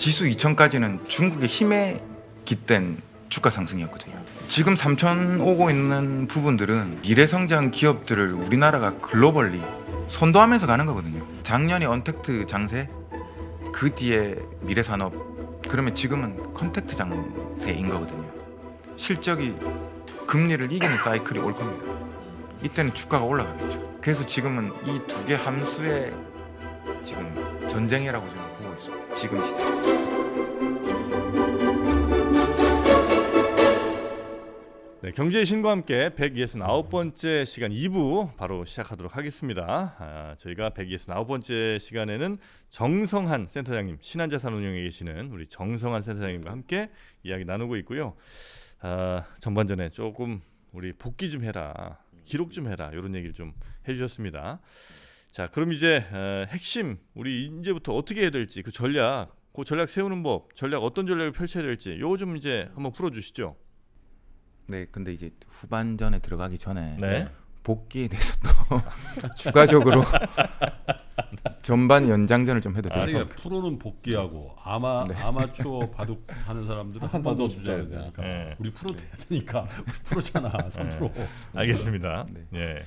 지수 2000까지는 중국의 힘에 깃댄 주가 상승이었거든요. 지금 3000 오고 있는 부분들은 미래성장 기업들을 우리나라가 글로벌리 선도하면서 가는 거거든요. 작년이 언택트 장세, 그 뒤에 미래산업, 그러면 지금은 컨택트 장세인 거거든요. 실적이 금리를 이기는 사이클이 올 겁니다. 이때는 주가가 올라가겠죠. 그래서 지금은 이 두 개 함수의 지금 전쟁이라고 저는 보고 있습니다. 지금 시세. 네, 경제의 신과 함께 169번째 시간 2부 바로 시작하도록 하겠습니다. 저희가 169번째 시간에는 정성한 센터장님, 신한자산운용에 계시는 우리 정성한 센터장님과 함께 이야기 나누고 있고요. 전반전에 조금 우리 복귀 좀 해라, 기록 좀 해라 이런 얘기를 좀 해주셨습니다. 자, 그럼 이제 핵심 우리 이제부터 어떻게 해야 될지 그 전략 세우는 법, 전략 어떤 전략을 펼쳐야 될지 요거 좀 이제 한번 풀어주시죠. 네, 근데 이제 후반전에 들어가기 전에 네. 복귀에 대해서 또 추가적으로 전반 연장전을 좀 해도 아니 되겠습니까? 프로는 복귀하고 아마추어 바둑 하는 사람들은 한 번 더 주자야 되니까 네. 우리 프로 돼야 되니까 우리 프로잖아 3%. 알겠습니다. 네. 예.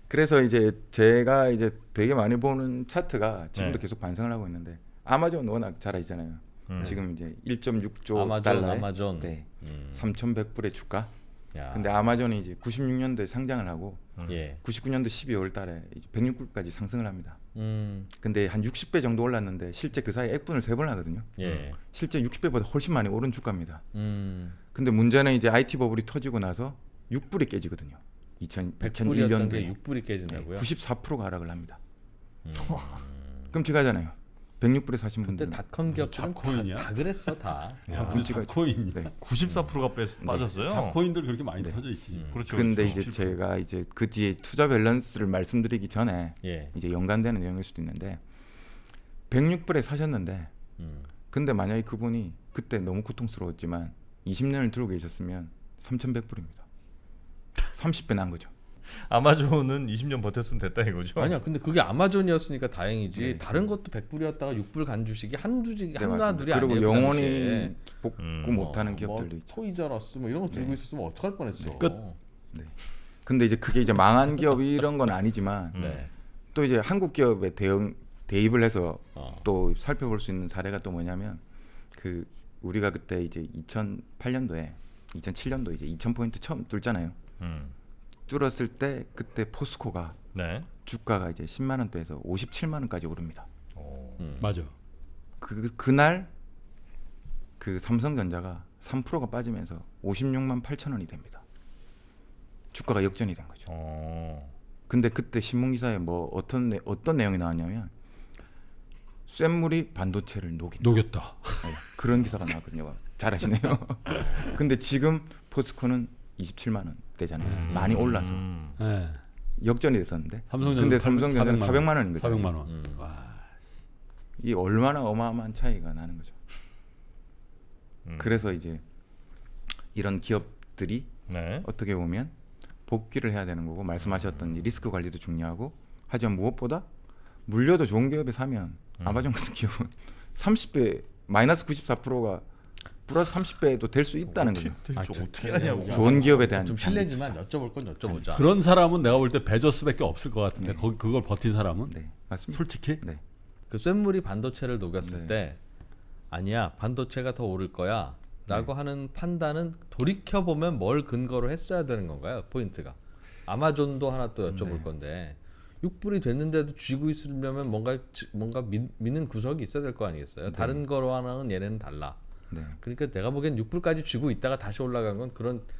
그래서 이제 제가 이제 되게 많이 보는 차트가 지금도 네. 계속 반성을 하고 있는데 아마존 워낙 잘 아시잖아요. 지금 이제 1.6조 달러에 아마존. 네, 3,100불의 주가. 야. 근데 아마존이 이제 96년도에 상장을 하고 예. 99년도 12월 달에 106불까지 상승을 합니다. 음. 근데 한 60배 정도 올랐는데 실제 그 사이에 액분을 3번 하거든요. 예. 실제 60배보다 훨씬 많이 오른 주가입니다. 음. 근데 문제는 이제 IT 버블이 터지고 나서 6불이 깨지거든요. 100불이었던 게 2001년도에 6불이 깨진다고요? 94%가 하락을 합니다. 끔찍하잖아요. 106불에 사신 그때 분들은 닷컴 기업들은 잡코인이야? 다 그랬어 다. 야, 끔찍하죠. 잡코인. 네. 94%가 빠졌어요. 잡코인들 그렇게 많이 네. 터져 있지. 그렇죠. 근데 그렇죠. 이제 제가 이제 그 뒤에 투자 밸런스를 말씀드리기 전에 예. 이제 연관되는 내용일 수도 있는데 106불에 사셨는데 근데 만약에 그분이 그때 너무 고통스러웠지만 20년을 들고 계셨으면 3,100불입니다. 30배 난 거죠. 아마존은 20년 버텼으면 됐다 이거죠. 아니야. 근데 그게 아마존이었으니까 다행이지. 네. 다른 것도 100불이었다가 6불 간 주식이 한두 네, 한가 맞습니다. 둘이 그리고 아니에요. 그 영원히 당시에. 복구 음. 못하는 기업들도 있죠. 토이자라스 뭐 이런 거 들고 네. 있었으면 어떡할 뻔했어. 끝. 근데 이제 그게 이제 망한 기업이 이런 건 아니지만 네. 또 이제 한국 기업에 대입을 해서 어. 또 살펴볼 수 있는 사례가 또 뭐냐면 그 우리가 그때 이제 2008년도에 2007년도 이제 2,000포인트 처음 뚫잖아요. 뚫었을 때 그때 포스코가 네. 주가가 이제 10만 원대에서 57만 원까지 오릅니다. 맞아. 그날 그 삼성전자가 3%가 빠지면서 56만 8천 원이 됩니다. 주가가 역전이 된 거죠. 근데 그때 신문 기사에 뭐 어떤 내용이 나왔냐면 쇳물이 반도체를 녹였다. 네, 그런 기사가 나왔거든요. 잘하시네요. 근데 지금 포스코는 27만 원대잖아요. 많이 올라서 네. 역전이 됐었는데. 삼성전자 근데 삼성전자는 400만 원인 거죠. 400만 원. 이 얼마나 어마어마한 차이가 나는 거죠. 그래서 이제 이런 기업들이 네. 어떻게 보면 복귀를 해야 되는 거고 말씀하셨던 이 리스크 관리도 중요하고 하지만 무엇보다 물려도 좋은 기업에 사면 아마존 같은 기업은 30배 마이너스 94%가 플러스 30배도 될 수 있다는 거죠. 어떻게 하냐고. 좋은 기업에 대한 좀 실례지만 여쭤볼 건 여쭤보자. 그런 사람은 내가 볼 때 베조스밖에 없을 것 같은데 네. 그걸 버틴 사람은 네, 맞습니다. 솔직히 네. 그 쇳물이 반도체를 녹였을 네. 때 아니야 반도체가 더 오를 거야 라고 하는 판단은 돌이켜보면 뭘 근거로 했어야 되는 건가요? 포인트가 아마존도 하나 또 여쭤볼 건데 6불이 됐는데도 쥐고 있으려면 뭔가 믿는 구석이 있어야 될 거 아니겠어요? 다른 거로는 얘네는 달라. 네. 그러니까 내가 보기엔 6불까지 쥐고 있다가 다시 올라간 건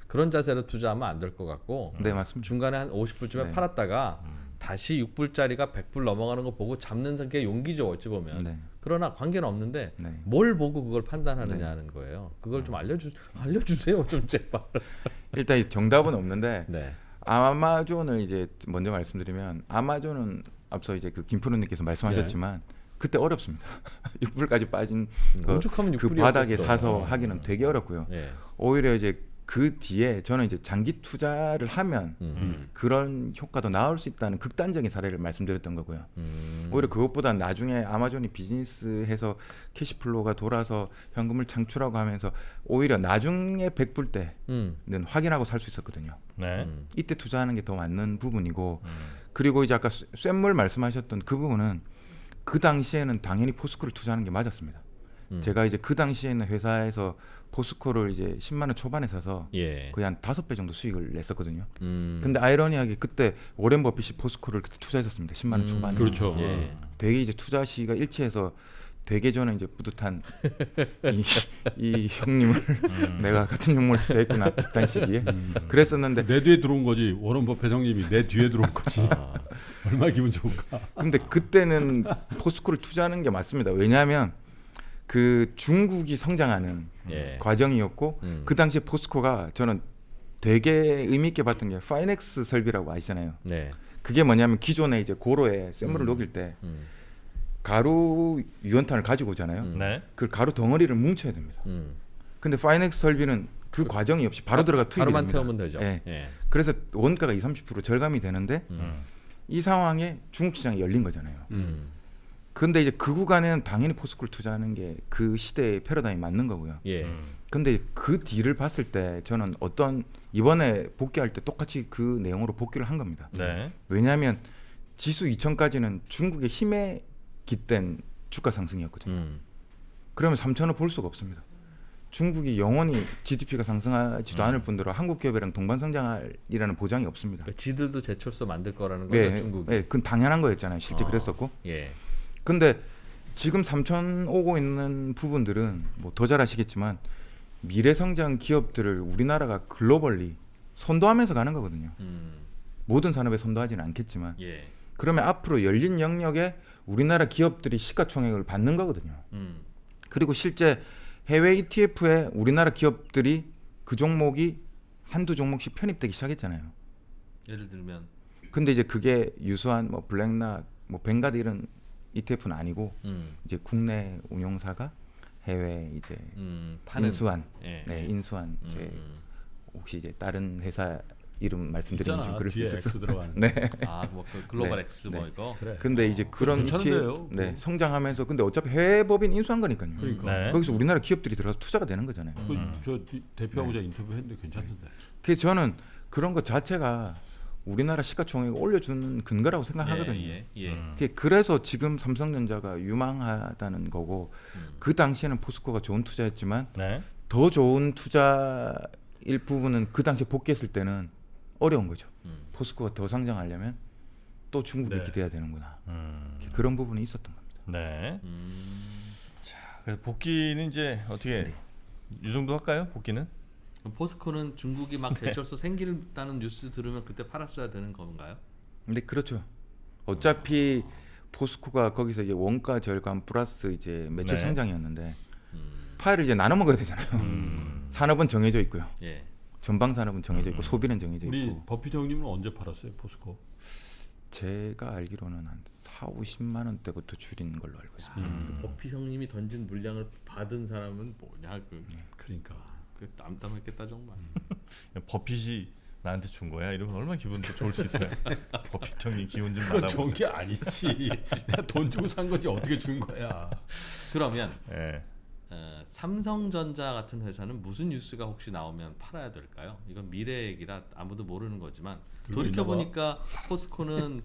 그런 자세로 투자하면 안 될 것 같고 네, 맞습니다. 중간에 한 50불쯤에 네. 팔았다가 다시 6불짜리가 100불 넘어가는 거 보고 잡는 게 용기죠 어찌 보면. 네. 그러나 관계는 없는데 네. 뭘 보고 그걸 판단하느냐는 거예요. 그걸 좀 알려주세요 좀 제발. 일단 이 정답은 없는데 네. 아마존을 이제 먼저 말씀드리면 아마존은 앞서 이제 그 김프로님께서 말씀하셨지만 그때 어렵습니다. 6불까지 빠진 오죽하면 그 6불이었겠어. 바닥에 사서 하기는 되게 어렵고요. 예. 오히려 이제 그 뒤에 저는 이제 장기 투자를 하면 그런 효과도 나올 수 있다는 극단적인 사례를 말씀드렸던 거고요. 오히려 그것보다 나중에 아마존이 비즈니스해서 캐시플로우가 돌아서 현금을 창출하고 하면서 오히려 나중에 베풀 때는 확인하고 살 수 있었거든요. 네. 이때 투자하는 게 더 맞는 부분이고 그리고 이제 아까 쇳물 말씀하셨던 그 부분은 그 당시에는 당연히 포스코를 투자하는 게 맞았습니다. 제가 이제 그 당시에 있는 회사에서 포스코를 이제 10만 원 초반에 사서 예. 거의 한 5배 정도 수익을 냈었거든요. 근데 아이러니하게 그때 오렌 버핏이 포스코를 그때 투자했었습니다. 10만 원 초반에. 그렇죠. 예. 되게 이제 투자 시기가 일치해서 되게 저는 이제 뿌듯한 이 형님을 내가 같은 종목을 투자했구나 비슷한 시기에 그랬었는데 내 뒤에 들어온 거지. 워런 버핏 형님이 내 뒤에 들어온 거지. 얼마나 기분 좋을까. 근데 그때는 포스코를 투자하는 게 맞습니다. 왜냐하면 그 중국이 성장하는 예. 과정이었고 그 당시에 포스코가 저는 되게 의미 있게 봤던 게 파이넥스 설비라고 아시잖아요. 네. 그게 뭐냐면 기존에 이제 고로에 쇳물을 녹일 때 가루 유연탄을 가지고 오잖아요. 네. 그 가루 덩어리를 뭉쳐야 됩니다. 근데 파이넥스 설비는 그 과정이 없이 바로 들어가 투입이 가루만 됩니다. 태우면 되죠. 예. 예. 그래서 원가가 20-30% 절감이 되는데 이 상황에 중국 시장이 열린 거잖아요. 근데 이제 그 구간에는 당연히 포스코를 투자하는 게 그 시대의 패러다임이 맞는 거고요. 예. 근데 그 뒤를 봤을 때 저는 이번에 복귀할 때 똑같이 그 내용으로 복귀를 한 겁니다. 네. 왜냐하면 지수 2000까지는 중국의 힘에 깃댄 주가 상승이었거든요. 그러면 3,000을 볼 수가 없습니다. 중국이 영원히 GDP가 상승하지도 않을 뿐더러 한국 기업이랑 동반 성장할이라는 보장이 없습니다. 그러니까 지들도 제철소 만들 거라는 거죠, 네, 중국이. 네, 그건 당연한 거였잖아요. 실제 그랬었고. 예. 근데 지금 3천 오고 있는 부분들은 뭐 더 잘 아시겠지만 미래 성장 기업들을 우리나라가 글로벌리 선도하면서 가는 거거든요. 모든 산업에 선도하지는 않겠지만 예. 그러면 앞으로 열린 영역에 우리나라 기업들이 시가총액을 받는 거거든요. 그리고 실제 해외 ETF에 우리나라 기업들이 그 종목이 한두 종목씩 편입되기 시작했잖아요. 예를 들면 근데 이제 그게 유수한 뭐 블랙락, 뭐 뱅가드 이런 ETF는 아니고 이제 국내 운용사가 해외 이제 파는 인수한, 예. 네 인수한 이제 혹시 이제 다른 회사 이름 말씀드리면 좀 있잖아. 그럴 수 뒤에 있어서. X 들어가는. 네. 뭐 그 글로벌 네. X 뭐 네. 이거. 그래. 근데 이제 그런 괜찮은데요, ETF, 네, 그거. 성장하면서 근데 어차피 해외 법인 인수한 거니까요. 그러니까. 네. 거기서 우리나라 기업들이 들어가서 투자가 되는 거잖아요. 저 대표하고자 인터뷰했는데 괜찮던데. 그래서 저는 그런 것 자체가 우리나라 시가총액을 올려주는 근거라고 생각하거든요. 예. 예. 그래서 지금 삼성전자가 유망하다는 거고 그 당시에는 포스코가 좋은 투자였지만 네. 더 좋은 투자일 부분은 그 당시에 복귀했을 때는 어려운 거죠. 포스코가 더 성장하려면 또 중국에 네. 기대해야 되는구나. 그런 부분이 있었던 겁니다. 네. 자, 그래서 복귀는 이제 어떻게 이 정도 할까요? 복귀는? 그럼 포스코는 중국이 막 제철소 생긴다는 뉴스 들으면 그때 팔았어야 되는 건가요? 근데 그렇죠. 어차피 포스코가 거기서 이제 원가 절감 플러스 이제 매출 네. 성장이었는데 파일을 이제 나눠 먹어야 되잖아요. 산업은 정해져 있고요. 예. 전방 산업은 정해져 있고 소비는 정해져 우리 있고. 버핏 형님은 언제 팔았어요 포스코? 제가 알기로는 한 4-50만 원대부터 줄인 걸로 알고 있습니다. 버피 형님이 던진 물량을 받은 사람은 뭐냐 그러니까. 그 땀땀했겠다 정말. 버핏이 나한테 준 거야. 이러면 얼마나 기분 좋을 수 있어요. 버핏 형님 기운 좀 그건 받아보자. 전게 아니지. 내가 돈 주고 산 거지 어떻게 준 거야? 그러면 예. 삼성전자 같은 회사는 무슨 뉴스가 혹시 나오면 팔아야 될까요? 이건 미래 얘기라 아무도 모르는 거지만 그거 돌이켜 보니까 포스코는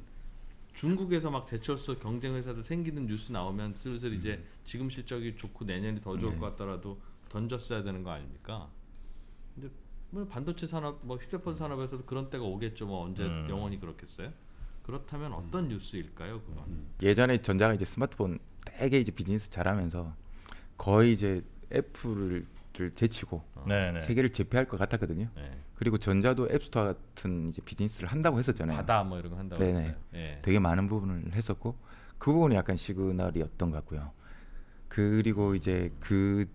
중국에서 막 제철소 경쟁 회사들 생기는 뉴스 나오면 슬슬 이제 지금 실적이 좋고 내년이 더 좋을 것 같더라도 던졌어야 되는 거 아닙니까? 근데 뭐 반도체 산업, 뭐 휴대폰 산업에서도 그런 때가 오겠죠. 뭐 언제 영원히 그렇겠어요? 그렇다면 어떤 뉴스일까요, 그건? 예전에 전자가 이제 스마트폰 되게 이제 비즈니스 잘하면서 거의 이제 애플을 제치고 네네. 세계를 제패할 것 같았거든요. 네. 그리고 전자도 앱스토어 같은 이제 비즈니스를 한다고 했었잖아요. 바다 뭐 이런 거 한다고 네네. 했어요. 예. 되게 많은 부분을 했었고 그 부분이 약간 시그널이었던 것 같고요. 그리고 이제 그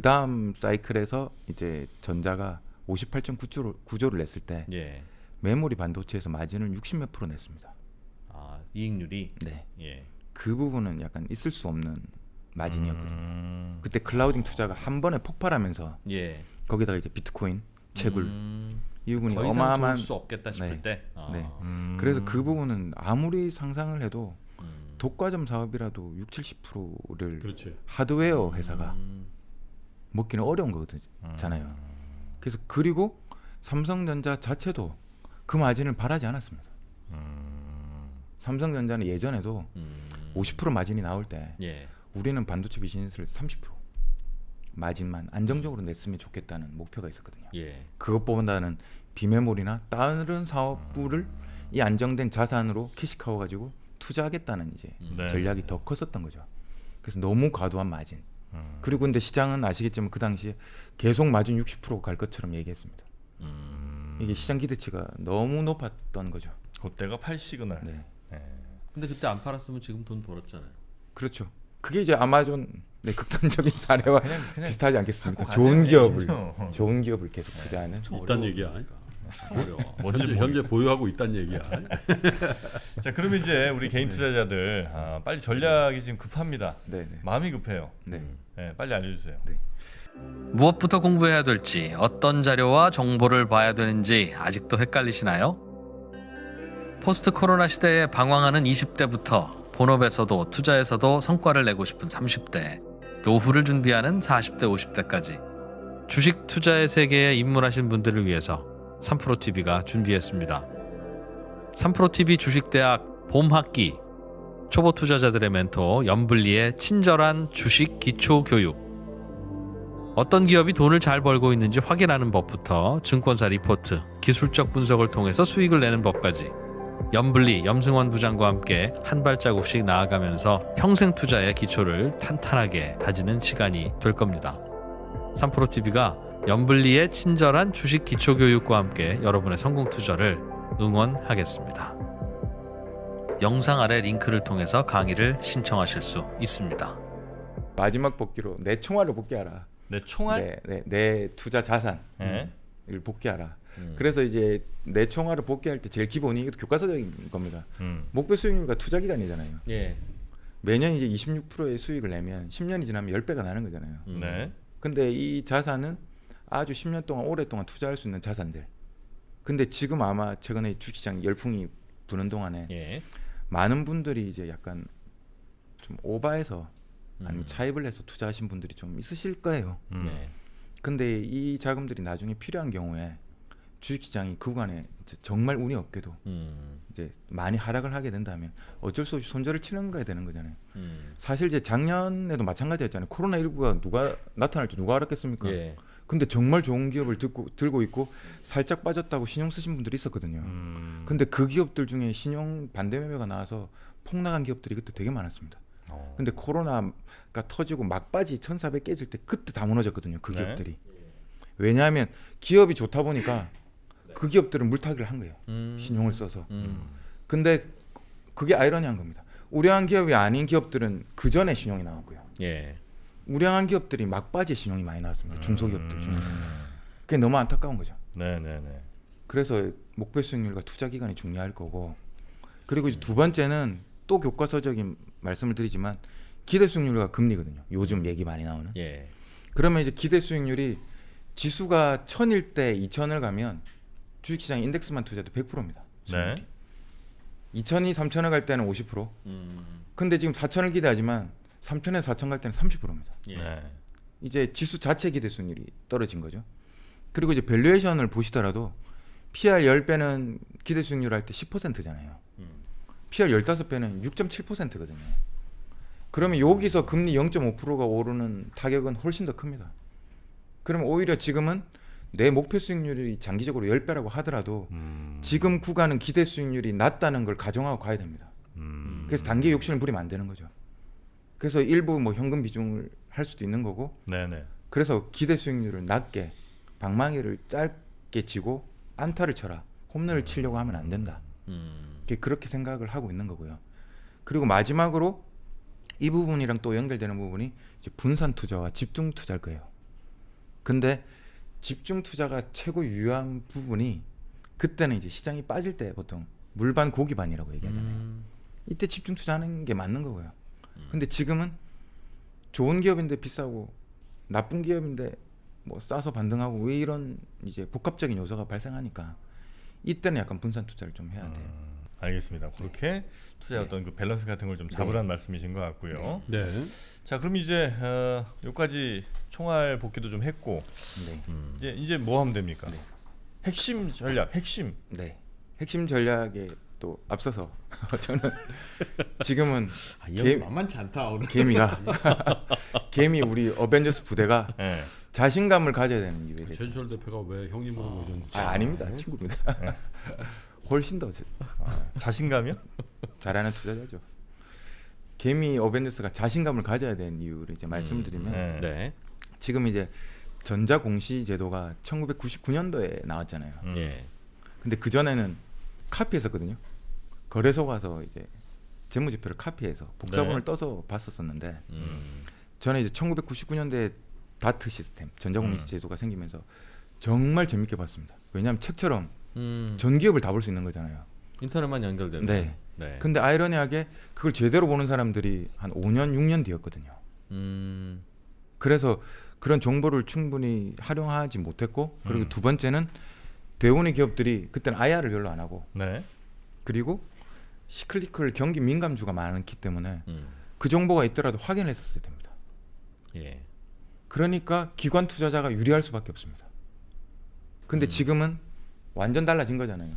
다음 사이클에서 이제 전자가 58.9조를 냈을 때 예. 메모리 반도체에서 마진을 60몇 프로 냈습니다. 아, 이익률이 네, 예. 그 부분은 약간 있을 수 없는 마진이었거든요. 그때 클라우딩 투자가 한 번에 폭발하면서 예. 거기다가 이제 비트코인 채굴 이 부분이 더 이상 어마어마한 좋을 수 없겠다 싶을 네. 때. 네. 그래서 그 부분은 아무리 상상을 해도 음. 독과점 사업이라도 60-70%를 그렇지. 하드웨어 회사가 음. 먹기는 어려운 거잖아요. 그래서 그리고 삼성전자 자체도 그 마진을 바라지 않았습니다. 삼성전자는 예전에도 50% 마진이 나올 때 예. 우리는 반도체 비즈니스를 30% 마진만 안정적으로 냈으면 좋겠다는 목표가 있었거든요. 예. 그것보다는 비메모리나 다른 사업부를 이 안정된 자산으로 캐시카워 가지고 투자하겠다는 이제 네. 전략이 더 컸었던 거죠. 그래서 너무 과도한 마진. 그리고 근데 시장은 아시겠지만 그 당시에 계속 마진 60% 갈 것처럼 얘기했습니다. 이게 시장 기대치가 너무 높았던 거죠. 그때가 8시그널. 네. 근데 그때 안 팔았으면 지금 돈 벌었잖아요. 그렇죠. 그게 이제 아마존 극단적인 사례와 비슷하지 않겠습니까? 갖고 좋은 가세요. 기업을 좋은 기업을 계속 투자하는. 있단 얘기야. 어려워. 현재 보유하고 있단 얘기야. 자, 그러면 이제 우리 개인 투자자들 빨리 전략이 지금 급합니다. 네, 네. 마음이 급해요. 네. 네, 빨리 알려주세요. 무엇부터 공부해야 될지, 어떤 자료와 정보를 봐야 되는지 아직도 헷갈리시나요? 포스트 코로나 시대에 방황하는 20대부터 본업에서도 투자에서도 성과를 내고 싶은 30대, 노후를 준비하는 40대, 50대까지 주식 투자의 세계에 입문하신 분들을 위해서 3프로TV가 준비했습니다. 3프로TV 주식대학 봄학기, 초보 투자자들의 멘토 염블리의 친절한 주식 기초 교육, 어떤 기업이 돈을 잘 벌고 있는지 확인하는 법부터 증권사 리포트, 기술적 분석을 통해서 수익을 내는 법까지 염블리, 염승원 부장과 함께 한 발자국씩 나아가면서 평생 투자의 기초를 탄탄하게 다지는 시간이 될 겁니다. 3프로TV가 염블리의 친절한 주식 기초 교육과 함께 여러분의 성공 투자를 응원하겠습니다. 영상 아래 링크를 통해서 강의를 신청하실 수 있습니다. 마지막 복귀로 내 총알을 복귀하라. 내 총알. 내 투자 자산을 네. 복귀하라. 그래서 이제 내 총알을 복귀할 때 제일 기본이 이것도 교과서적인 겁니다. 목표 수익률과 투자 기간이잖아요. 예. 매년 이제 26%의 수익을 내면 10년이 지나면 10배가 나는 거잖아요. 네. 근데 이 자산은 아주 10년 동안 오랫동안 투자할 수 있는 자산들. 근데 지금 아마 최근에 주식시장 열풍이 부는 동안에 예. 많은 분들이 이제 약간 좀 오바해서 아니면 차입을 해서 투자하신 분들이 좀 있으실 거예요. 네. 근데 이 자금들이 나중에 필요한 경우에 주식시장이 그 구간에 이제 정말 운이 없게도 이제 많이 하락을 하게 된다면 어쩔 수 없이 손절을 치는 거야 되는 거잖아요. 사실 이제 작년에도 마찬가지였잖아요. 코로나19가 누가 나타날 줄 누가 알았겠습니까? 예. 근데 정말 좋은 기업을 들고 있고 살짝 빠졌다고 신용 쓰신 분들이 있었거든요. 근데 그 기업들 중에 신용 반대 매매가 나와서 폭락한 기업들이 그때 되게 많았습니다. 근데 코로나가 터지고 막바지 1,400 깨질 때 그때 다 무너졌거든요. 그 네. 기업들이. 왜냐하면 기업이 좋다 보니까 그 기업들은 물타기를 한 거예요. 신용을 써서. 근데 그게 아이러니한 겁니다. 우량한 기업이 아닌 기업들은 그 전에 신용이 나왔고요. 예. 우량한 기업들이 막바지에 신용이 많이 나왔습니다. 중소기업들 중에서. 그게 너무 안타까운 거죠. 네네네. 그래서 목표 수익률과 투자 기간이 중요할 거고, 그리고 이제 두 번째는 또 교과서적인 말씀을 드리지만 기대 수익률과 금리거든요. 요즘 얘기 많이 나오는. 예. 그러면 이제 기대 수익률이 지수가 1000일 때 2000을 가면 주식시장 인덱스만 투자도 100%입니다. 네. 2000이 3000을 갈 때는 50%. 근데 지금 4000을 기대하지만 3000에서 4000 갈 때는 30%입니다. 예. 네. 이제 지수 자체 기대 수익률이 떨어진 거죠. 그리고 이제 밸류에이션을 보시더라도 PR 10배는 기대 수익률 할 때 10%잖아요. PR 15배는 6.7%거든요. 그러면 여기서 금리 0.5%가 오르는 타격은 훨씬 더 큽니다. 그러면 오히려 지금은 내 목표 수익률이 장기적으로 10배라고 하더라도 지금 구간은 기대 수익률이 낮다는 걸 가정하고 가야 됩니다. 그래서 단기 욕심을 부리면 안 되는 거죠. 그래서 일부 뭐 현금 비중을 할 수도 있는 거고, 네네. 그래서 기대 수익률을 낮게 방망이를 짧게 쥐고 안타를 쳐라, 홈런을 치려고 하면 안 된다. 그렇게 생각을 하고 있는 거고요. 그리고 마지막으로 이 부분이랑 또 연결되는 부분이 이제 분산 투자와 집중 투자일 거예요. 근데 집중 투자가 최고 유효한 부분이 그때는 이제 시장이 빠질 때 보통 물반 고기반이라고 얘기하잖아요. 이때 집중 투자하는 게 맞는 거고요. 근데 지금은 좋은 기업인데 비싸고 나쁜 기업인데 뭐 싸서 반등하고 왜 이런 이제 복합적인 요소가 발생하니까 이때는 약간 분산 투자를 좀 해야 돼요. 알겠습니다. 그렇게 투자의 어떤 그 밸런스 같은 걸 좀 잡으라는 말씀이신 것 같고요. 네. 자, 그럼 이제 여기까지 총알 복귀도 좀 했고 네. 이제 뭐 하면 됩니까? 핵심 전략, 핵심. 네. 핵심 전략에 또 앞서서 저는 지금은 이 형이 만만치 않다 오늘. 개미가 개미 우리 어벤져스 부대가 네. 자신감을 가져야 되는 이유에 대해서 최준철 대표가 왜 형님으로 오셨는지. 아닙니다. 친구입니다. 훨씬 더 자신감이요? 잘하는 투자자죠. 개미 어벤져스가 자신감을 가져야 되는 이유를 이제 말씀드리면 네. 네. 지금 이제 전자 공시 제도가 1999년도에 나왔잖아요. 예. 근데 그 전에는 카피했었거든요. 거래소 가서 이제 재무제표를 카피해서 복사본을 네. 떠서 봤었었는데 저는 이제 1999년도에 다트 시스템 전자공시 제도가 생기면서 정말 재밌게 봤습니다. 왜냐하면 책처럼 전 기업을 다 볼 수 있는 거잖아요. 인터넷만 연결되면. 네. 네. 근데 아이러니하게 그걸 제대로 보는 사람들이 한 5년 6년 뒤였거든요. 그래서 그런 정보를 충분히 활용하지 못했고 그리고 두 번째는 대부분의 기업들이 그때는 IR을 별로 안 하고 네. 그리고 시클리컬 경기 민감주가 많기 때문에 그 정보가 있더라도 확인했었어야 됩니다. 예. 그러니까 기관 투자자가 유리할 수밖에 없습니다. 근데 지금은 완전 달라진 거잖아요.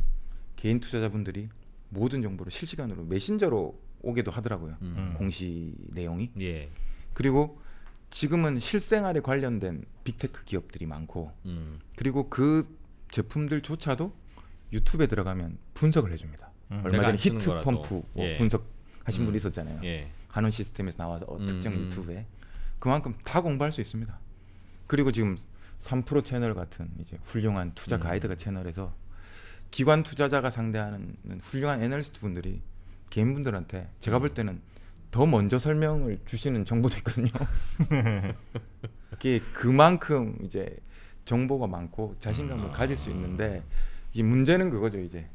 개인 투자자분들이 모든 정보를 실시간으로 메신저로 오게도 하더라고요. 공시 내용이. 예. 그리고 지금은 실생활에 관련된 빅테크 기업들이 많고 그리고 그 제품들조차도 유튜브에 들어가면 분석을 해줍니다. 얼마 내가 전에 안 쓰는 히트 거라도. 펌프 예. 분석하신 분이 있었잖아요. 예. 한원 시스템에서 나와서 특정 유튜브에 그만큼 다 공부할 수 있습니다. 그리고 지금 3프로 채널 같은 이제 훌륭한 투자 가이드가 채널에서 기관 투자자가 상대하는 훌륭한 애널리스트 분들이 개인분들한테 제가 볼 때는 더 먼저 설명을 주시는 정보도 있거든요. 그게 그만큼 이제 정보가 많고 자신감을 가질 수 있는데 이 문제는 그거죠. 이제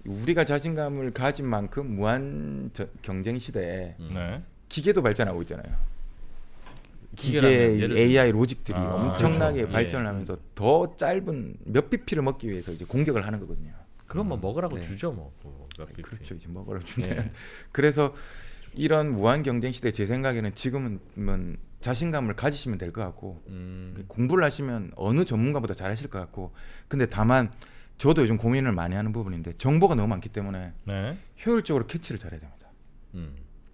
우리가 자신감을 가진 만큼 무한 경쟁 시대에 네. 기계도 발전하고 있잖아요. 기계라면 기계 예를 AI 로직들이 아, 엄청나게 그렇죠. 발전을 하면서 더 짧은 몇 bp를 먹기 위해서 이제 공격을 하는 거거든요. 그건 뭐 먹으라고 네. 주죠 뭐. 몇 빅. 그렇죠. 이제 먹으러 준다. 예. 그래서 이런 무한 경쟁 시대 제 생각에는 지금은 자신감을 가지시면 될 것 같고 공부를 하시면 어느 전문가보다 잘하실 것 같고 근데 다만 저도 요즘 고민을 많이 하는 부분인데 정보가 너무 많기 때문에 네. 효율적으로 캐치를 잘해야 됩니다.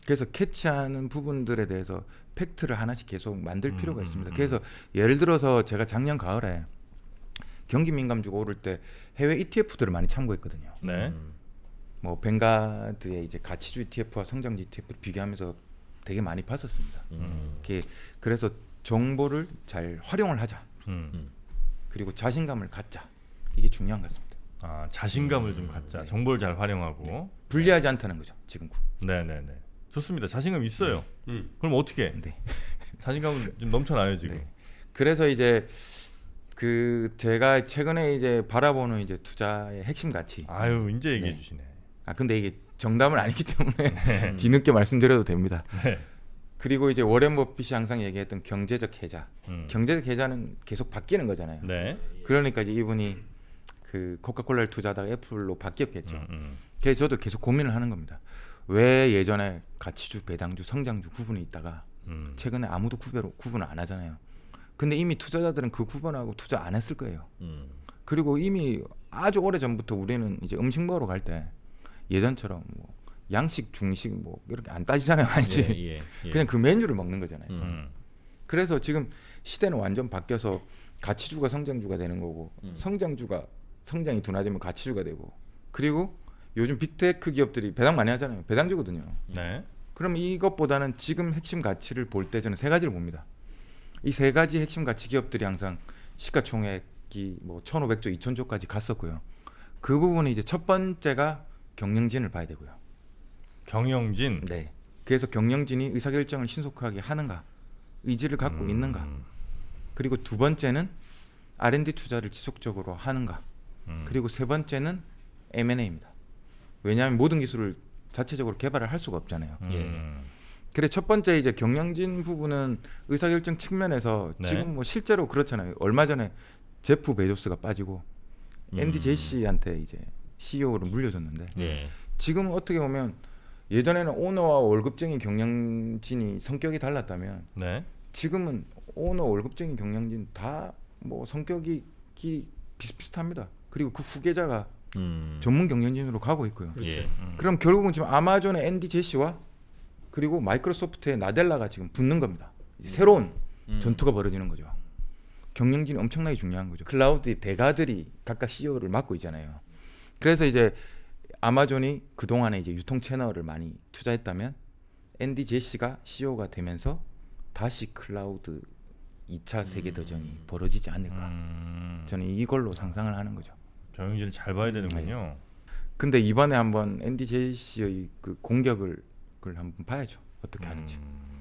그래서 캐치하는 부분들에 대해서 팩트를 하나씩 계속 만들 필요가 있습니다. 그래서 예를 들어서 제가 작년 가을에 경기 민감주가 오를 때 해외 ETF들을 많이 참고했거든요. 네. 뭐 뱅가드의 이제 가치주 ETF와 성장주 ETF를 비교하면서 되게 많이 봤었습니다. 그래서 정보를 잘 활용을 하자. 그리고 자신감을 갖자. 이게 중요한 것 같습니다. 아, 자신감을 좀 갖자. 네. 정보를 잘 활용하고. 불리하지 않다는 거죠. 지금. 네네네. 좋습니다. 자신감 있어요. 그럼 어떻게? 네. 자신감은 좀 넘쳐나요 지금. 네. 그래서 이제 그 제가 최근에 이제 바라보는 이제 투자의 핵심 가치. 아유 이제 얘기해 네. 주시네. 아 근데 이게 정답은 아니기 때문에 뒤늦게 말씀드려도 됩니다. 네. 그리고 이제 워렌 버핏이 항상 얘기했던 경제적 해자. 음. 경제적 해자는 계속 바뀌는 거잖아요. 네. 그러니까 이제 이분이 그 코카콜라를 투자하다가 애플로 바뀌었겠죠. 음. 그래서 저도 계속 고민을 하는 겁니다. 왜 예전에 가치주, 배당주, 성장주 구분이 있다가 최근에 아무도 구분을 안 하잖아요. 근데 이미 투자자들은 그 구분하고 투자 안 했을 거예요. 그리고 이미 아주 오래 전부터 우리는 이제 음식 먹으러 갈 때 예전처럼 뭐 양식, 중식 뭐 이렇게 안 따지잖아요. 아니지. 예. 그냥 그 메뉴를 먹는 거잖아요. 그래서 지금 시대는 완전 바뀌어서 가치주가 성장주가 되는 거고 성장주가 성장이 둔화되면 가치주가 되고 그리고 요즘 빅테크 기업들이 배당 많이 하잖아요. 배당주거든요. 네. 그럼 이것보다는 지금 핵심 가치를 볼 때 저는 세 가지를 봅니다. 이 세 가지 핵심 가치 기업들이 항상 시가총액이 뭐 1,500조, 2,000조까지 갔었고요. 그 부분이 이제 첫 번째가 경영진을 봐야 되고요. 경영진. 네. 그래서 경영진이 의사결정을 신속하게 하는가, 의지를 갖고 있는가. 그리고 두 번째는 R&D 투자를 지속적으로 하는가. 그리고 세 번째는 M&A입니다. 왜냐하면 모든 기술을 자체적으로 개발을 할 수가 없잖아요. 그래 첫 번째 이제 경영진 부분은 의사결정 측면에서 네. 지금 뭐 실제로 그렇잖아요. 얼마 전에 제프 베조스가 빠지고 앤디 제시한테 이제 CEO로 물려줬는데 예. 지금 어떻게 보면 예전에는 오너와 월급쟁이 경영진이 성격이 달랐다면 네. 지금은 오너 월급쟁이 경영진 다 뭐 성격이 비슷비슷합니다. 그리고 그 후계자가 전문 경영진으로 가고 있고요. 예. 그럼 결국은 지금 아마존의 앤디 제시와 그리고 마이크로소프트의 나델라가 지금 붙는 겁니다. 이제 새로운 전투가 벌어지는 거죠. 경영진이 엄청나게 중요한 거죠. 클라우드 대가들이 각각 CEO를 맡고 있잖아요. 그래서 이제 아마존이 그 동안에 이제 유통 채널을 많이 투자했다면 앤디 제시가 CEO가 되면서 다시 클라우드 2차 세계 대전이 벌어지지 않을까. 저는 이걸로 상상을 하는 거죠. 경영진을 잘 봐야 되는군요. 근데 이번에 한번 앤디 제시의 그 공격을 그걸 한번 봐야죠. 어떻게 하는지.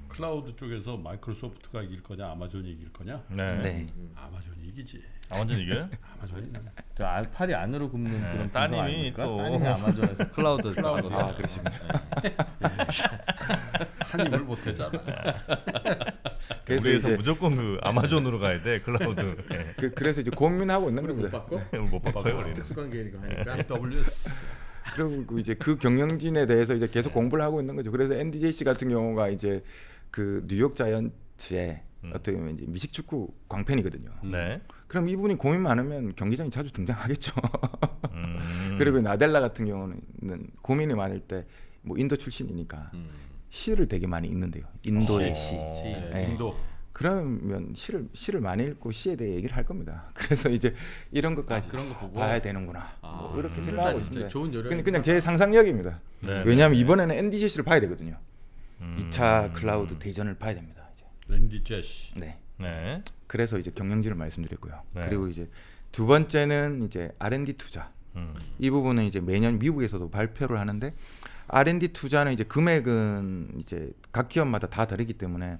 클라우드 쪽에서 마이크로소프트가 이길 거냐 아마존이 이길 거냐? 네. 네. 아마존이 이기지. 아, 완전 이게? 아마존이 저 팔이 안으로 굽는 네, 그런 따님이 분석 아닙니까? 또- 따님이 아마존에서 클라우드 아, 그러시군요. 한 입을 못 하잖아. 그래서 우리에서 이제 무조건 그 아마존으로 가야 돼. 클라우드. 예. 그래서 이제 고민하고 있는 못 겁니다. 바꿔? 못 바꿔요, 우리는. 특수관계니까 하니까. AWS. 그리고 이제 그 경영진에 대해서 이제 계속 공부를 하고 있는 거죠. 그래서 앤디 제시 같은 경우가 이제 그 뉴욕 자이언츠의 어떻게 보면 이제 미식축구 광팬이거든요. 네. 그럼 이분이 고민 많으면 경기장에 자주 등장하겠죠. 음. 그리고 나델라 같은 경우는 고민이 많을 때 뭐 인도 출신이니까 시를 되게 많이 읽는데요. 인도의 시. 네. 인도. 그러면 시를 많이 읽고 시에 대해 얘기를 할 겁니다. 그래서 이제 이런 것까지 그런 거 보고 봐야 되는구나. 뭐 이렇게 생각하고 진짜 있습니다. 좋은 요령. 그냥 제 상상력입니다. 네, 왜냐하면 네, 이번에는 앤디 제시를 봐야 되거든요. 2차 클라우드 대전을 봐야 됩니다. 이제. 랜디 제시. 네. 네. 그래서 이제 경영진을 말씀드렸고요. 네. 그리고 이제 두 번째는 이제 R&D 투자. 이 부분은 이제 매년 미국에서도 발표를 하는데 R&D 투자는 이제 금액은 이제 각 기업마다 다 다르기 때문에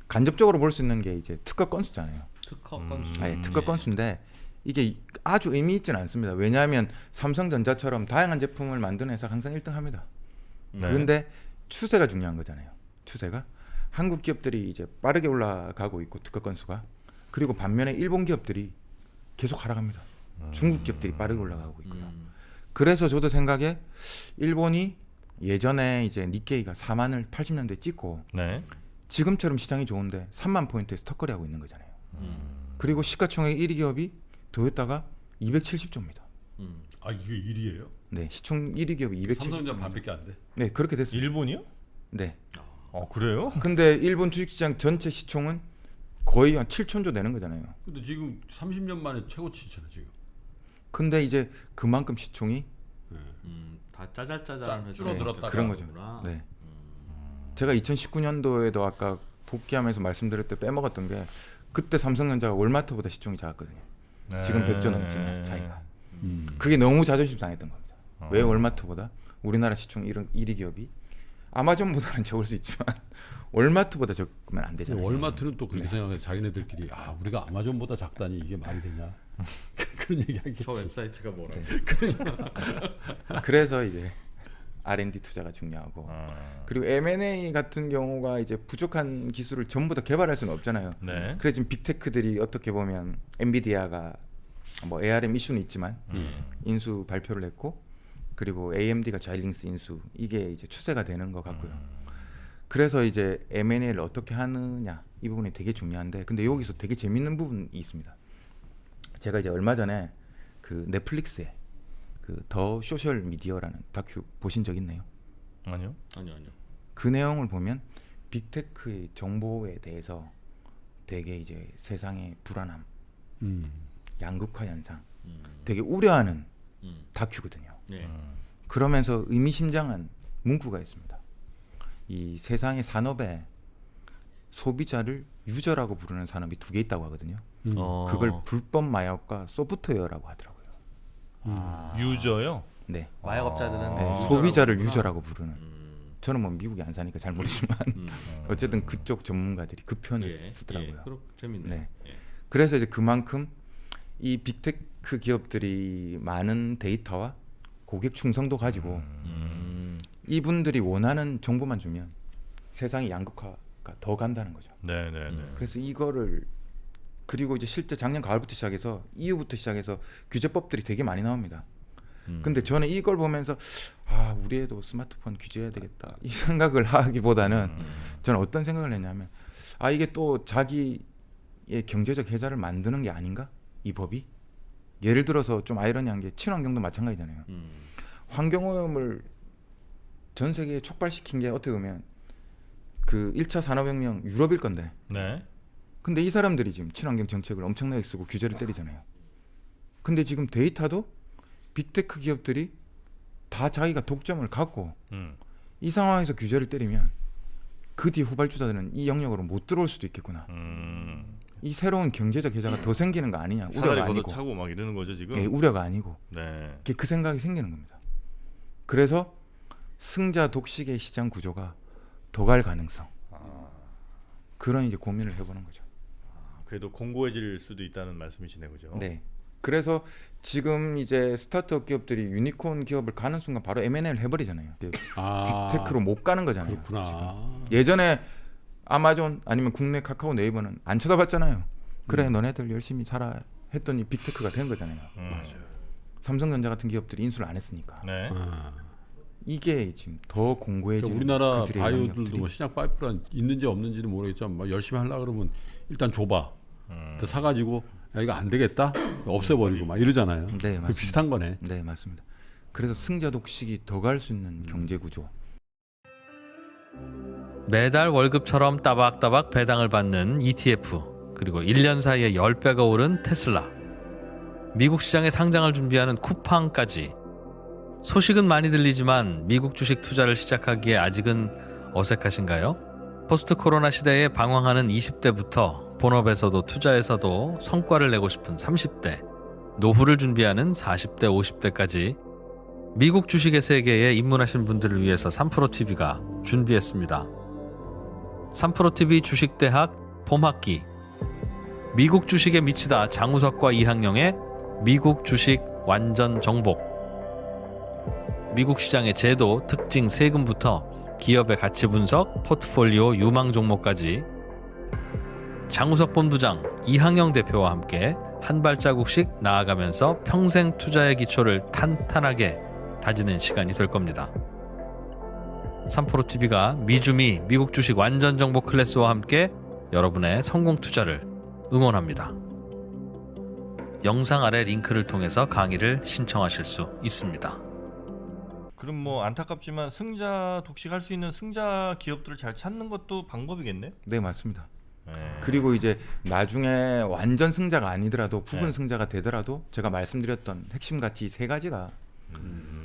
간접적으로 볼 수 있는 게 이제 특허 건수잖아요. 특허 건수. 아예 특허 건수인데 이게 아주 의미 있지는 않습니다. 왜냐하면 삼성전자처럼 다양한 제품을 만드는 회사가 항상 1등합니다. 네. 그런데 추세가 중요한 거잖아요. 추세가 한국 기업들이 이제 빠르게 올라가고 있고 특허 건수가 그리고 반면에 일본 기업들이 계속 하락합니다. 중국 기업들이 빠르게 올라가고 있고요. 그래서 저도 생각에 일본이 예전에 이제 니케이가 4만을 80년대에 찍고 네. 지금처럼 시장이 좋은데 3만 포인트에서 턱걸이 하고 있는 거잖아요. 그리고 시가총액 1위 기업이 도요타가 270조입니다. 아 이게 1위예요? 네, 시총 1위 기업이 270조. 삼성전자 반밖에 안 돼. 네, 그렇게 됐습니다. 일본이요? 네. 그래요? 근데 일본 주식시장 전체 시총은 거의 한 7천조 되는 거잖아요. 근데 지금 30년 만에 최고치잖아 지금. 근데 이제 그만큼 시총이 다 짜잘짜잘한 회사 줄어들었다가 그런 거죠. 네. 제가 2019년도에도 아까 복귀하면서 말씀드릴 때 빼먹었던 게 그때 삼성전자가 월마트보다 시총이 작았거든요. 지금 100조 넘지만 차이가. 그게 너무 자존심 상했던 겁니다. 왜 월마트보다 우리나라 시총 1위 기업이 아마존보다는 적을 수 있지만 월마트보다 적으면 안 되잖아요. 월마트는 또 그렇게 생각해 자기네들끼리 우리가 아마존보다 작다니 이게 말이 되냐 그런 얘기하겠지. 저 웹사이트가 뭐라. 그래서 이제 R&D 투자가 중요하고 그리고 M&A 같은 경우가 이제 부족한 기술을 전부 다 개발할 수는 없잖아요. 네. 그래서 지금 빅테크들이 어떻게 보면 엔비디아가 뭐 ARM 이슈는 있지만 인수 발표를 했고 그리고 AMD가 자이링스 인수 이게 이제 추세가 되는 것 같고요. 그래서 이제 M&A를 어떻게 하느냐 이 부분이 되게 중요한데 근데 여기서 되게 재밌는 부분이 있습니다. 제가 이제 얼마 전에 그 넷플릭스에 그 더 소셜 미디어라는 다큐 보신 적 있나요? 아니요. 아니요. 그 내용을 보면 빅테크의 정보에 대해서 되게 이제 세상의 불안함, 양극화 현상, 되게 우려하는 다큐거든요. 네. 그러면서 의미심장한 문구가 있습니다. 이 세상의 산업에 소비자를 유저라고 부르는 산업이 두 개 있다고 하거든요. 그걸 불법 마약과 소프트웨어라고 하더라고요. 유저요? 네. 마약업자들은 네, 소비자를 유저라고 부르는. 저는 뭐 미국에 안 사니까 잘 모르지만 어쨌든 그쪽 전문가들이 그 표현을 쓰더라고요. 재밌네. 네. 그래서 이제 그만큼 이 빅테크 기업들이 많은 데이터와 고객 충성도 가지고 이분들이 원하는 정보만 주면 세상의 양극화가 더 간다는 거죠. 네, 네, 네. 그래서 이거를 그리고 이제 실제 작년 가을부터 시작해서 이후부터 시작해서 규제법들이 되게 많이 나옵니다. 근데 저는 이걸 보면서 아 우리 애도 스마트폰 규제해야 되겠다 이 생각을 하기보다는 저는 어떤 생각을 했냐면 아 이게 또 자기의 경제적 혜자를 만드는 게 아닌가 이 법이. 예를 들어서 좀 아이러니한 게 친환경도 마찬가지잖아요. 환경오염을 전 세계에 촉발시킨 게 어떻게 보면 그 1차 산업혁명 유럽일 건데 네. 근데 이 사람들이 지금 친환경 정책을 엄청나게 쓰고 규제를 때리잖아요. 근데 지금 데이터도 빅테크 기업들이 다 자기가 독점을 갖고 이 상황에서 규제를 때리면 그 뒤 후발주자들은 이 영역으로 못 들어올 수도 있겠구나. 이 새로운 경제적 혜자가 더 생기는 거 아니냐. 사다리 우려가 아니고. 걷어차고 막 이러는 거죠 지금. 예, 우려가 아니고. 네. 그 생각이 생기는 겁니다. 그래서 승자 독식의 시장 구조가 더 갈 가능성. 그런 이제 고민을 해보는 거죠. 그래도 공고해질 수도 있다는 말씀이시네, 그죠? 네. 그래서 지금 이제 스타트업 기업들이 유니콘 기업을 가는 순간 바로 M&A를 해버리잖아요. 빅테크로 못 가는 거잖아요. 그렇구나. 지금. 예전에 아마존 아니면 국내 카카오 네이버는 안 쳐다봤잖아요. 그래 너네들 열심히 살아 했더니 빅테크가 된 거잖아요. 맞아요. 삼성전자 같은 기업들이 인수를 안 했으니까. 네. 이게 지금 더 공고해지는 우리나라 그들의 바이오들도 영역들이. 뭐 신약 파이프라인 있는지 없는지는 모르겠지만 막 열심히 하려 그러면 일단 줘봐. 사가지고 야 이거 안 되겠다 없애버리고 막 이러잖아요. 네, 그 맞습니다. 비슷한 거네. 네 맞습니다. 그래서 승자 독식이 더 갈 수 있는 경제 구조. 매달 월급처럼 따박따박 배당을 받는 ETF, 그리고 1년 사이에 10배가 오른 테슬라, 미국 시장에 상장을 준비하는 쿠팡까지. 소식은 많이 들리지만 미국 주식 투자를 시작하기에 아직은 어색하신가요? 포스트 코로나 시대에 방황하는 20대부터 본업에서도 투자에서도 성과를 내고 싶은 30대, 노후를 준비하는 40대, 50대까지 미국 주식의 세계에 입문하신 분들을 위해서 3프로TV가 준비했습니다. 3프로TV 주식대학 봄학기, 미국 주식에 미치다 장우석과 이항영의 미국 주식 완전 정복, 미국 시장의 제도, 특징, 세금부터 기업의 가치 분석, 포트폴리오, 유망 종목까지 장우석 본부장, 이항영 대표와 함께 한 발자국씩 나아가면서 평생 투자의 기초를 탄탄하게 다지는 시간이 될 겁니다. 3프로TV가 미주미 미국 주식 완전 정보 클래스와 함께 여러분의 성공 투자를 응원합니다. 영상 아래 링크를 통해서 강의를 신청하실 수 있습니다. 그럼 뭐 안타깝지만 승자 독식할 수 있는 승자 기업들을 잘 찾는 것도 방법이겠네. 네 맞습니다. 네. 그리고 이제 나중에 완전 승자가 아니더라도 부분 네. 승자가 되더라도 제가 말씀드렸던 핵심 가치 세 가지가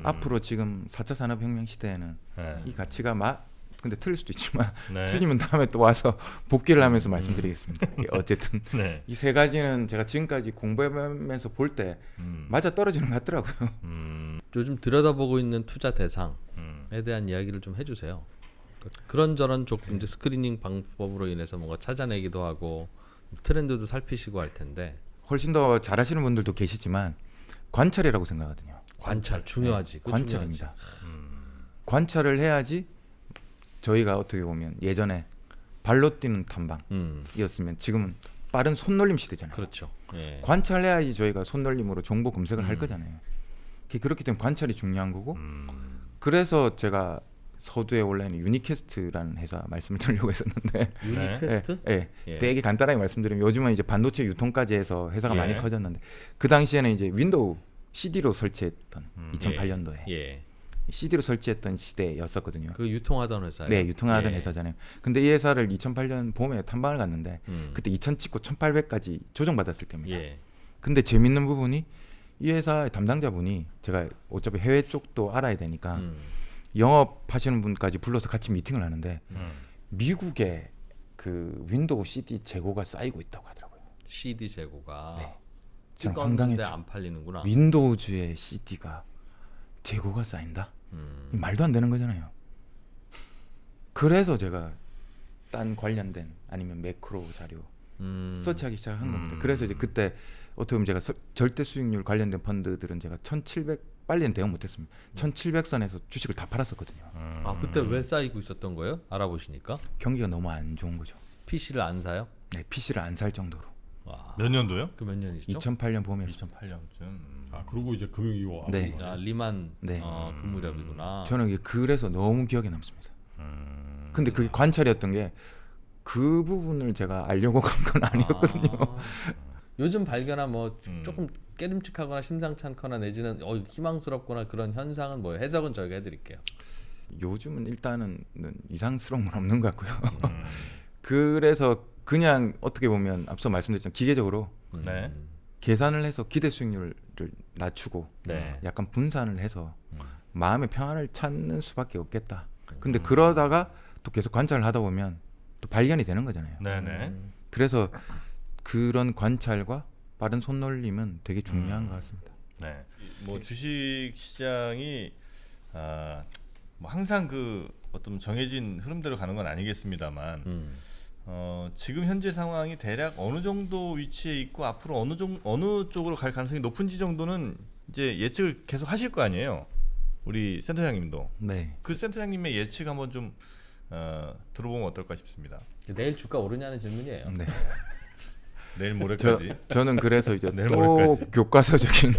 앞으로 지금 4차 산업혁명 시대에는 네. 이 가치가 근데 틀릴 수도 있지만 네. 틀리면 다음에 또 와서 복귀를 하면서 말씀드리겠습니다. 어쨌든 네. 이 세 가지는 제가 지금까지 공부하면서 볼 때 맞아 떨어지는 것 같더라고요. 요즘 들여다보고 있는 투자 대상에 대한 이야기를 좀 해주세요. 그런저런 이제 스크리닝 방법으로 인해서 뭔가 찾아내기도 하고 트렌드도 살피시고 할 텐데 훨씬 더 잘하시는 분들도 계시지만 관찰이라고 생각하거든요. 관찰 중요하지. 그거 관찰입니다. 관찰을 해야지 저희가 어떻게 보면 예전에 발로 뛰는 탐방이었으면 지금은 빠른 손놀림 시대잖아요. 그렇죠. 예. 관찰해야지 저희가 손놀림으로 정보 검색을 할 거잖아요. 그렇기 때문에 관찰이 중요한 거고 그래서 제가 서두에 온라인 유니캐스트라는 회사 말씀을 드리려고 했었는데 유니퀘스트? 예. 되게 간단하게 말씀드리면 요즘은 이제 반도체 유통까지 해서 회사가 예. 많이 커졌는데 그 당시에는 이제 윈도우 CD로 설치했던 2008년도에 예. CD로 설치했던 시대였었거든요. 그 유통하던 회사예요. 네, 유통하던 예. 회사잖아요. 근데 이 회사를 2008년 봄에 탐방을 갔는데 그때 2000 찍고 1800까지 조정받았을 때입니다. 예. 근데 재밌는 부분이 이 회사의 담당자분이 제가 어차피 해외 쪽도 알아야 되니까 영업하시는 분까지 불러서 같이 미팅을 하는데 미국에 그 윈도우 CD 재고가 쌓이고 있다고 하더라고요. CD 재고가 네. 저는 찍었는데 황당했죠. 안 팔리는구나. 윈도우즈의 CD가 재고가 쌓인다? 말도 안 되는 거잖아요. 그래서 제가 딴 관련된 아니면 매크로 자료 서치하기 시작한 겁니다. 그래서 이제 그때 어떻게 보면 제가 절대 수익률 관련된 펀드들은 제가 1,700 빨리는 대응 못했습니다. 1,700선에서 주식을 다 팔았었거든요. 아 그때 왜 쌓이고 있었던 거예요? 알아보시니까 경기가 너무 안 좋은 거죠. PC를 안 사요? 네, PC를 안 살 정도로. 와, 몇 년도요? 그 몇 년이죠? 2008년 봄에 2008년쯤. 아 그리고 이제 금융위기 와. 네. 아, 리만 네. 그 무렵이구나. 저는 이게 그래서 너무 기억에 남습니다. 근데 그게 관찰이었던 게 그 부분을 제가 알려고 간 건 아니었거든요. 아, 요즘 발견한 뭐 조금 깨름직하거나 심상치 않거나 내지는 희망스럽거나 그런 현상은 뭐예요? 해석은 저희가 해드릴게요. 요즘은 일단은 이상스러운 건 없는 것 같고요. 그래서 그냥 어떻게 보면 앞서 말씀드렸지만 기계적으로 네. 계산을 해서 기대 수익률을 낮추고 네. 약간 분산을 해서 마음의 평안을 찾는 수밖에 없겠다. 근데 그러다가 또 계속 관찰을 하다 보면 또 발견이 되는 거잖아요. 네네. 그래서 그런 관찰과 빠른 손놀림은 되게 중요한 것 같습니다. 네. 뭐 주식 시장이 뭐 항상 그 어떤 정해진 흐름대로 가는 건 아니겠습니다만 지금 현재 상황이 대략 어느 정도 위치에 있고 앞으로 어느 쪽으로 갈 가능성이 높은지 정도는 이제 예측을 계속 하실 거 아니에요. 우리 센터장님도 네. 그 센터장님의 예측 한번 좀 들어보면 어떨까 싶습니다. 내일 주가 오르냐는 질문이에요. 네. 내일 모레까지. 저는 그래서 이제 내일 또 모레까지. 교과서적인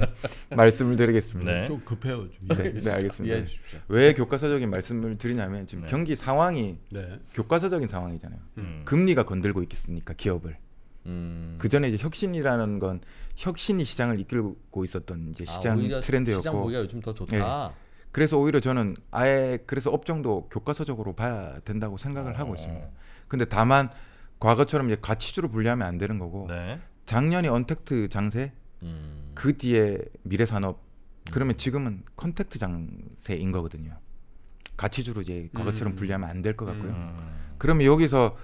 말씀을 드리겠습니다. 네. 좀 급해요. 좀. 네, 알겠습니다. 이해해 주십시오. 왜 교과서적인 말씀을 드리냐면 지금 네. 경기 상황이 네. 교과서적인 상황이잖아요. 음. 금리가 건들고 있으니까 기업을. 그 전에 이제 혁신이라는 건 혁신이 시장을 이끌고 있었던 이제 시장 오히려 트렌드였고. 시장 보기가 요즘 더 좋다. 그래서 오히려 저는 아예 그래서 업종도 교과서적으로 봐야 된다고 생각을 하고 있습니다. 근데 다만 과거처럼 이제 가치주로 분류하면 안 되는 거고 네. 작년이 언택트 장세 그 뒤에 미래산업 그러면 지금은 컨택트 장세인 거거든요. 가치주로 이제 과거처럼 분류하면 안 될 것 같고요. 그러면 여기서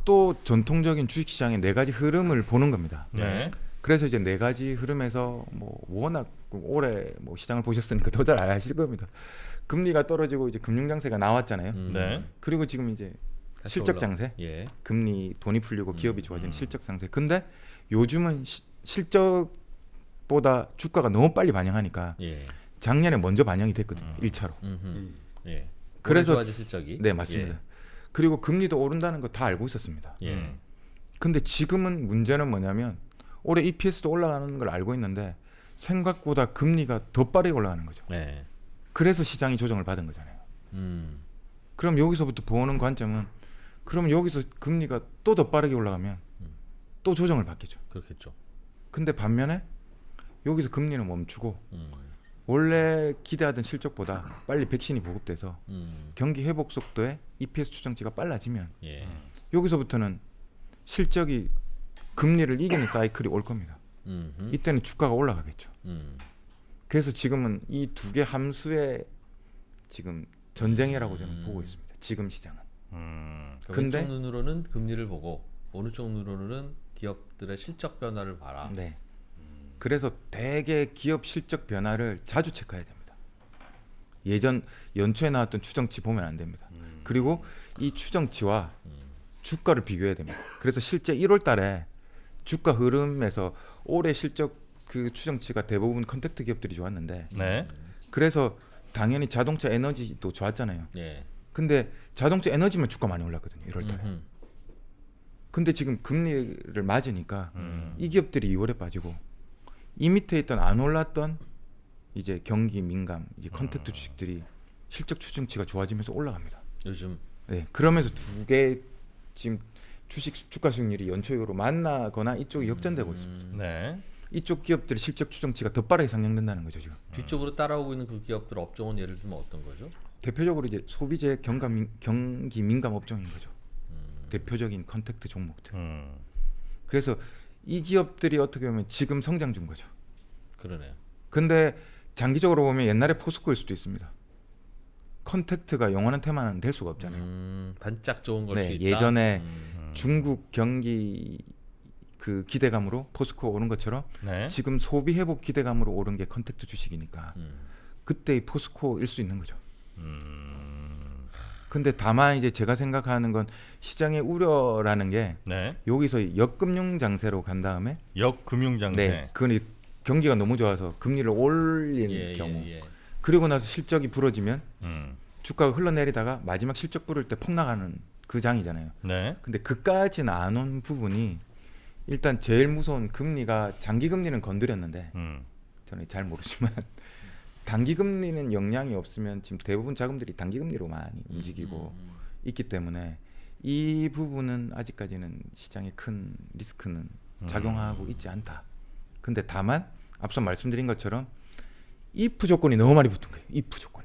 또 전통적인 주식시장의 네 가지 흐름을 보는 겁니다. 네. 그래서 이제 네 가지 흐름에서 뭐 워낙 올해 뭐 시장을 보셨으니까 더 잘 아실 겁니다. 금리가 떨어지고 이제 금융 장세가 나왔잖아요. 네. 그리고 지금 이제 다시 실적 올라- 장세, 예. 금리 돈이 풀리고 기업이 좋아지는 실적 장세. 근데 요즘은 실적보다 주가가 너무 빨리 반영하니까 예. 작년에 먼저 반영이 됐거든요. 1차로. 예. 그래서- 좋아지 실적이. 네, 맞습니다. 그리고 금리도 오른다는 거 다 알고 있었습니다. 예. 예. 근데 지금은 문제는 뭐냐면 올해 EPS도 올라가는 걸 알고 있는데 생각보다 금리가 더 빠르게 올라가는 거죠. 네. 그래서 시장이 조정을 받은 거잖아요. 음. 그럼 여기서부터 보는 관점은 그럼 여기서 금리가 또 더 빠르게 올라가면 또 조정을 받겠죠. 그렇겠죠. 근데 반면에 여기서 금리는 멈추고 음. 원래 기대하던 실적보다 빨리 백신이 보급돼서 음. 경기 회복 속도에 EPS 추정치가 빨라지면 예. 여기서부터는 실적이 금리를 이기는 사이클이 올 겁니다. 이때는 주가가 올라가겠죠. 그래서 지금은 이 두 개 함수의 지금 전쟁이라고 저는 보고 있습니다. 지금 시장은. 그러니까 근데- 왼쪽 눈으로는 금리를 보고 오른쪽 눈으로는 기업들의 실적 변화를 봐라. 네. 그래서 대개 기업 실적 변화를 자주 체크해야 됩니다. 예전 연초에 나왔던 추정치 보면 안 됩니다. 그리고 이 추정치와 주가를 비교해야 됩니다. 그래서 실제 1월 달에 주가 흐름에서 올해 실적 그 추정치가 대부분 컨택트 기업들이 좋았는데 네. 그래서 당연히 자동차 에너지도 좋았잖아요. 예. 근데 자동차 에너지만 주가 많이 올랐거든요. 1월 달에. 음흠. 근데 지금 금리를 맞으니까 이 기업들이 2월에 빠지고 이 밑에 있던 안 올랐던 이제 경기 민감 이제 컨택트 주식들이 실적 추정치가 좋아지면서 올라갑니다. 요즘 네, 그러면서 두 개 지금 주식 주가 수익률이 연초로 만나거나 이쪽이 역전되고 있습니다. 네. 이쪽 기업들의 실적 추정치가 더 빠르게 상향된다는 거죠 지금. 뒤쪽으로 따라오고 있는 그 기업들 업종은 예를 들면 어떤 거죠? 대표적으로 이제 소비재 경기 민감 업종인 거죠. 대표적인 컨택트 종목들. 그래서 이 기업들이 어떻게 보면 지금 성장 중 거죠. 그러네요. 근데 장기적으로 보면 옛날에 포스코일 수도 있습니다. 컨택트가 영원한 테마는 될 수가 없잖아요. 반짝 좋은 걸수 네, 있다. 예전에 중국 경기 그 기대감으로 포스코 오른 것처럼 네. 지금 소비 회복 기대감으로 오른 게 컨택트 주식이니까 그때의 포스코일 수 있는 거죠. 근데 다만 이제 제가 생각하는 건 시장의 우려라는 게 네. 여기서 역금융 장세로 간 다음에 역금융 장세. 네, 그건 경기가 너무 좋아서 금리를 올린 예, 경우 예, 예. 그리고 나서 실적이 부러지면 음. 주가가 흘러내리다가 마지막 실적 부를 때 폭락하는 그 장이잖아요. 네. 근데 그까지는 안 온 부분이 일단 제일 무서운 금리가 장기 금리는 건드렸는데 저는 잘 모르지만 단기 금리는 영향이 없으면 지금 대부분 자금들이 단기 금리로 많이 움직이고 있기 때문에 이 부분은 아직까지는 시장에 큰 리스크는 작용하고 있지 않다. 근데 다만 앞서 말씀드린 것처럼 if 조건이 너무 많이 붙은 거예요. if 조건이.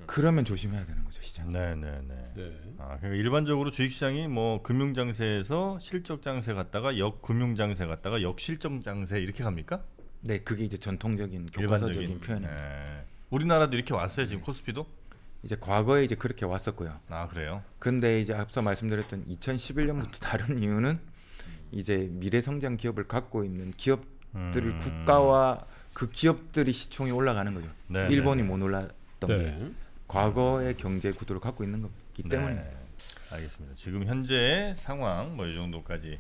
그러면 조심해야 되는 거죠, 시장. 네네네. 네. 아, 그러니까 일반적으로 주식시장이 뭐 금융장세에서 실적장세 갔다가 역금융장세 갔다가 역실적장세 이렇게 갑니까? 네, 그게 이제 전통적인 교과서적인 표현입니다. 네. 우리나라도 이렇게 왔어요 지금 코스피도? 이제 과거에 이제 그렇게 왔었고요. 아 그래요? 근데 이제 앞서 말씀드렸던 2011년부터 다른 이유는 이제 미래 성장 기업을 갖고 있는 기업들을 국가와 그 기업들이 시총이 올라가는 거죠. 네, 일본이 네, 못 올랐던 게 네. 과거의 경제 구도를 갖고 있는 거기 때문에 네. 알겠습니다. 지금 현재 상황 뭐 이 정도까지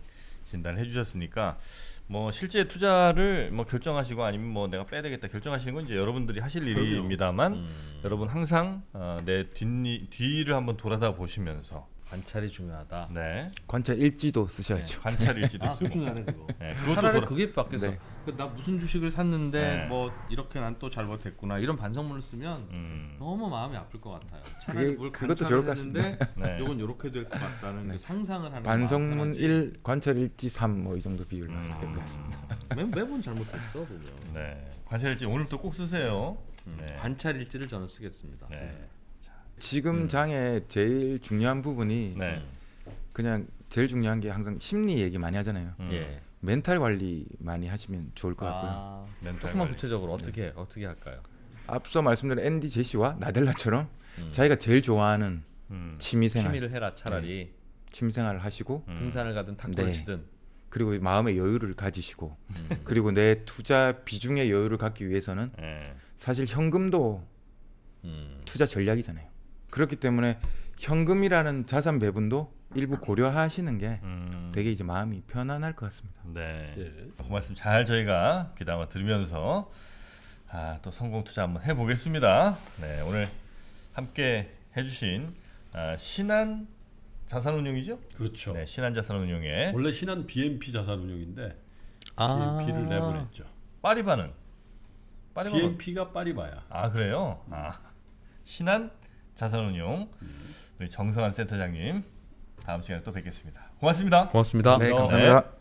진단해 주셨으니까 뭐 실제 투자를 뭐 결정하시고 아니면 뭐 내가 빼야 되겠다 결정하시는 건 이제 여러분들이 하실 일입니다만 여러분 항상 내 뒤를 한번 돌아다 보시면서 관찰이 중요하다. 네. 관찰 일지도 쓰셔야죠. 관찰 일지도 아, 그거 쓰고 중요하네 그거. 네, 그것도 차라리 돌아- 그게 바뀌었어. 네. 나 무슨 주식을 샀는데 네. 뭐 이렇게 난 또 잘못했구나 이런 반성문을 쓰면 너무 마음이 아플 것 같아요. 차라리 그게- 뭘 그것도 관찰을 좋을 것 했는데 네. 이건 이렇게 될 것 같다는 그 상상을 하는 반성문 마음 편하지. 1, 관찰 일지 3 뭐 이 정도 비율로 하면 될 것 같습니다. 매번 잘못했어 보면. 네. 관찰 일지 오늘 또 꼭 쓰세요. 네. 관찰 일지를 저는 쓰겠습니다. 네. 지금 장에 제일 중요한 부분이 네. 그냥 제일 중요한 게 항상 심리 얘기 많이 하잖아요. 예. 멘탈 관리 많이 하시면 좋을 것 같고요. 아, 멘탈 조금만 관리. 구체적으로 어떻게 할까요? 앞서 말씀드린 앤디 제시와 나델라처럼 자기가 제일 좋아하는 취미생활, 취미를 해라 차라리 취미생활을 하시고 등산을 가든 탁구를 네. 치든. 그리고 마음의 여유를 가지시고 그리고 내 투자 비중의 여유를 갖기 위해서는 네. 사실 현금도 투자 전략이잖아요. 그렇기 때문에 현금이라는 자산 배분도 일부 고려하시는 게 되게 이제 마음이 편안할 것 같습니다. 네. 예. 그 말씀 잘 저희가 귀담아 들으면서 또 성공 투자 한번 해보겠습니다. 네, 오늘 함께 해주신 신한 자산운용이죠? 그렇죠. 네, 신한 자산운용의 원래 신한 BNP 자산운용인데 아. BNP를 내보냈죠. 파리바는 BNP가 파리바야. 아 그래요? 신한 자산운용 우리 정성환 센터장님 다음 시간에 또 뵙겠습니다. 고맙습니다. 고맙습니다. 네, 감사합니다.